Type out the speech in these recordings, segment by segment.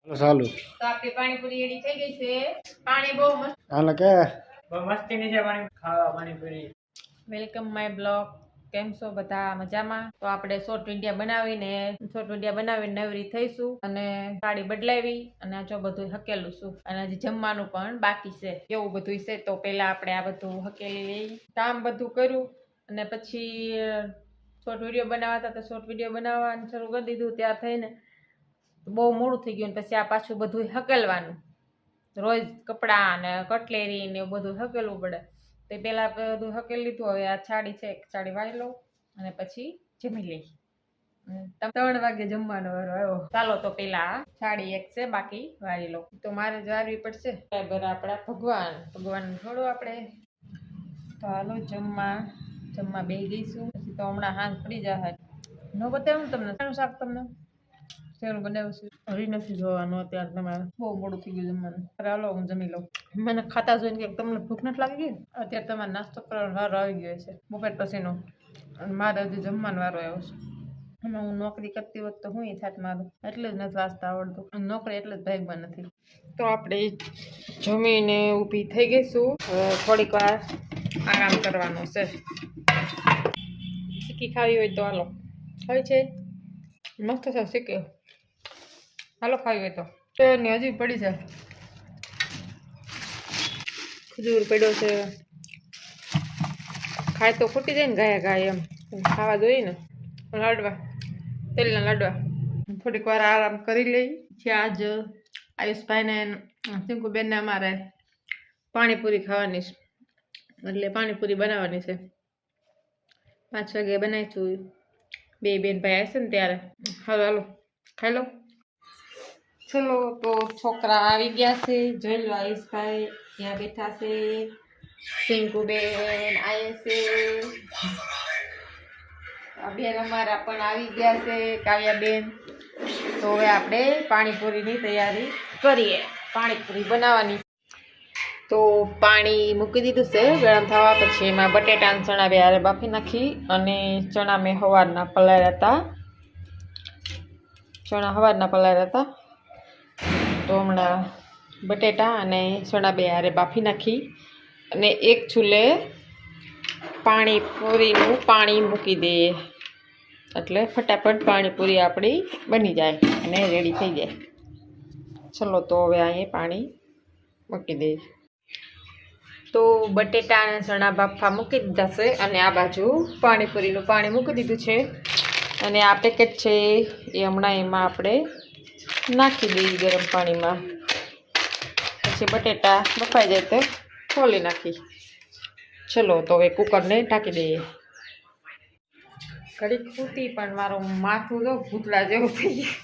ચાલુ તો આપણી પાણીપુરી રેડી થઈ ગઈ છે. પાણી બહુ મસ્ત હાલે કે બહુ મસ્તી ની છે ખાવા પાણીપુરી. Welcome my blog. કેમ છો બધા? મજામાં? તો આપણે શોર્ટ વિડિયા બનાવીને નવરી થઈશું અને સાડી બદલાવી અને આ જો બધું હકેલું છું અને હજી જમવાનું પણ બાકી છે. એવું બધું છે તો પહેલા આપણે આ બધું હકેલી લઈ કામ બધું કર્યું અને પછી શોર્ટ વિડિયો બનાવતા તો શોર્ટ વિડિયો બનાવવાનું શરૂ કરી દીધું. ત્યાં થઈને બહુ મોડું થઈ ગયું. પછી આ પાછું બધું હકેલવાનું, રોજ કપડાં ને કટલેરી ને બધું હકેલવું પડે. તે પેલા બધું હકેલી લીધું. હવે આ છાડી છે, એક છાડી વાળી લઉં અને પછી જમી લઈ. 3 વાગે જમવાનો વારો આવ્યો. ચાલો તો પેલા છાડી એક છે બાકી વાળી લઉં. તો મારે જ વાળવી પડશે. બરાબર આપણા ભગવાન થોડું આપણે તો હાલો જમવા બેસી ગઈશું. પછી તો હમણાં હાંજ પડી જાય. ન બતાવું તમને શાનું શાક તમને શેનું બનાવ્યું છે હરી નથી જોવાનું અત્યારે. તમારે બહુ મોડું થઈ ગયું જમવાનું. અરે હાલો હું જમી લઉં. મને ખાતા જોઈને કે તમને ભૂખ નથી લાગી ગઈ? અત્યારે તમારે નાસ્તો કરવાનો વારો આવી ગયો છે બપોર પછીનો અને મારે હજી જમવાનો વારો આવ્યો છે. એમાં હું નોકરી કરતી હોત તો હું થાત મારું. એટલે જ નથી વાંચતા આવડતું. નોકરી એટલે જ ભાગમાં નથી. તો આપણે જમીને ઊભી થઈ ગઈશું. હવે થોડીક વાર આરામ કરવાનો છે. સિક્કી ખાવી હોય તો હાલો. ખાવી છે મસ્ત છે સિક્કી. હાલો ખાવી હોય તો. એની હજી પડી છે. ખજૂર પડ્યો છે. ખાય તો ખૂટી જાય ને ગાય એમ ખાવા જોઈએ ને. લાડવા, તેલના લાડવા. થોડીક વાર આરામ કરી લઈ. આજ આયુષભાઈને ટિંકુબેનને અમારે પાણીપુરી ખાવાની છે. એટલે પાણીપુરી બનાવવાની છે. 5 વાગે બનાવીશું. 2 બેન ભાઈ આવશે ને ત્યારે. હાલો ખાઈ લો. ચલો તો છોકરા આવી ગયા છે. જોઈ લો આયુષભાઈ ત્યાં બેઠા છે. ટિંકુબેન આવે છે. આ બેન અમારા પણ આવી ગયા છે, કાવ્યાબેન. તો હવે આપણે પાણીપુરીની તૈયારી કરીએ. પાણીપુરી બનાવવાની. તો પાણી મૂકી દીધું છે ગરમ થવા. પછી એમાં બટેટા અને ચણા બે હારે બાફી નાખી. અને ચણા મેં સવારના પલાળ્યા હતા. તો હમણાં બટેટા અને ચણા બે હારે બાફી નાખી અને એક ચૂલે પાણીપુરીનું પાણી મૂકી દઈએ. એટલે ફટાફટ પાણીપુરી આપણી બની જાય અને રેડી થઈ જાય. ચલો તો હવે અહીં પાણી મૂકી દઈએ. તો બટેટા અને ચણા બાફવા મૂકી દીધા છે અને આ બાજુ પાણીપુરીનું પાણી મૂકી દીધું છે. અને આ પેકેટ છે એ હમણાં એમાં આપણે નાખી દઈએ ગરમ પાણીમાં. પછી બટેટા બફાઈ જાય તો ખોલી નાખી. ચલો તો હવે કુકરને ઢાંકી દઈએ. ઘડીક ખૂટી પણ મારું માથું જો ભૂતળા જેવું થઈ ગયું.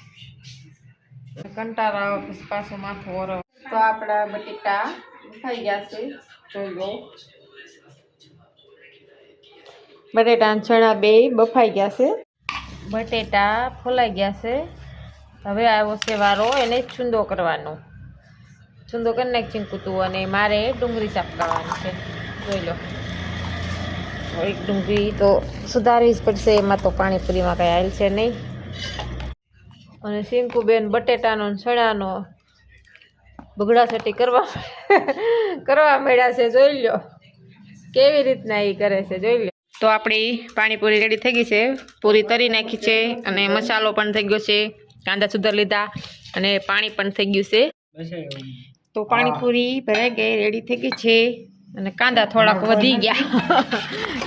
કંટાળો આવે પછી પાછું માથું ઓરો. તો આપણા બટેટા બફાઈ ગયા છે. જોઈ લો બટેટા અને ચણા બે બફાઈ ગયા છે. બટેટા ફોલાઈ ગયા છે. હવે આવ્યો છે વારો એને છૂંદો કરવાનો. છૂંદો કરી નાખ ચીંકુતું. અને મારે ડુંગળી સાફ કરવાની છે. જોઈ લો એક ડુંગળી તો સુધારવી જ પડશે. એમાં તો પાણીપુરીમાં કંઈ હાલ છે નહીં. અને સિંકુબેન બટેટાનો ચણાનો બગડાસટી કરવા મળ્યા છે. જોઈ લો કેવી રીતના એ કરે છે. જોઈ લો. તો આપણી પાણીપુરી રેડી થઈ ગઈ છે. પૂરી તરી નાખી છે અને મસાલો પણ થઈ ગયો છે. કાંદા સુધાર લીધા અને પાણી પણ થઈ ગયું છે. તો પાણીપુરી ભરાઈ ગઈ, રેડી થઈ ગઈ છે. અને કાંદા થોડાક વધી ગયા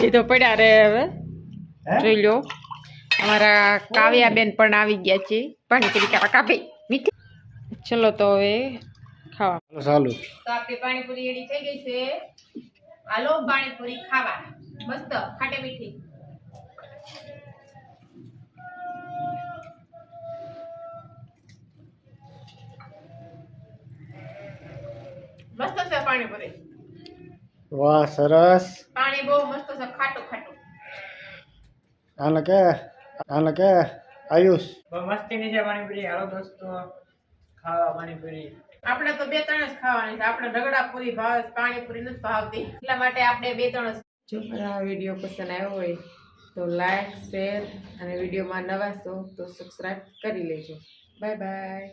એ તો પડ્યા રહે. હવે જોઈ લો અમારા કાવ્યાબેન પણ આવી ગયા છે. પાણીપુરી કાપી મીઠી. ચલો તો હવે ખાવા ચાલુ. તો આપણી પાણીપુરી રેડી થઈ ગઈ છે. હાલો પાણીપુરી ખાવા. મસ્ત ખાટી મીઠી. મસ્ત છે પાણીપુરી. વાહ સરસ. પાણી બહુ મસ્ત છે. ખાટું હાલે કે આયુષ બહુ મસ્તી ની છે પાણીપુરી. હાલો દોસ્તો ખાવા પાણીપુરી. આપણે તો 2-3 જ ખાવાની છે. આપણે રગડા પૂરી ભાવે, પાણીપુરી નથી ભાવતી. એટલા માટે આપણે 2-3 જો આ વિડીયો પસંદ આવ્યો હોય તો લાઈક, શેર અને વિડીયોમાં નવા છો તો સબસ્ક્રાઇબ કરી લેજો. Bye bye.